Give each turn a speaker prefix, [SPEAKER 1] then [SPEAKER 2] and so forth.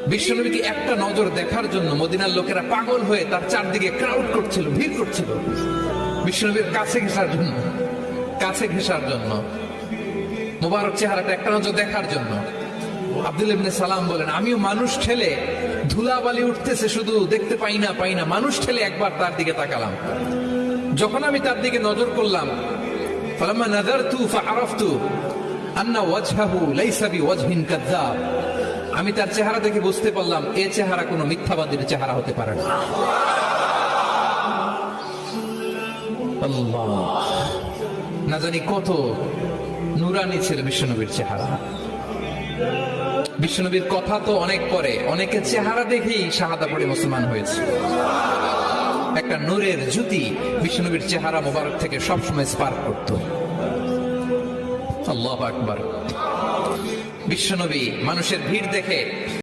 [SPEAKER 1] বিশ্বনবীকে একটা নজর দেখার জন্য মদিনার লোকেরা পাগল হয়ে তার চারদিকে ক্রাউড করছিল, ভিড় করছিল বিশ্বনবীর কাছে ঘেঁষার জন্য মোবারক চেহারাটা একটা নজর দেখার জন্য। আব্দুল্লাহ ইবনে সালাম বলেন, আমিও মানুষ ঠেলে, ধুলাবালি উঠতেছে শুধু দেখতে পাই না, মানুষ ঠেলে একবার তার দিকে তাকালাম। যখন আমি তার দিকে নজর করলাম, ফালাম্মা নাযারতু ফাআরাফতু আন্না ওয়াজহাহু লাইসা বিওয়াজহিন কাযাব, আমি তার চেহারা দেখে বুঝতে পারলাম এই চেহারা কোনো মিথ্যাবাদীর চেহারা হতে পারে না। আল্লাহ, না জানি কত নুরানি ছিল বিশ্বনবীর চেহারা। বিশ্বনবীর কথা তো অনেক পরে, অনেকে চেহারা দেখেই শাহাদা পড়ে মুসলমান হয়েছে। একটা নূরের জ্যোতি বিশ্বনবীর চেহারা মোবারক থেকে সবসময় স্পার্ক করত। আল্লাহু আকবার। বিশ্বনবী মানুষের ভিড় দেখে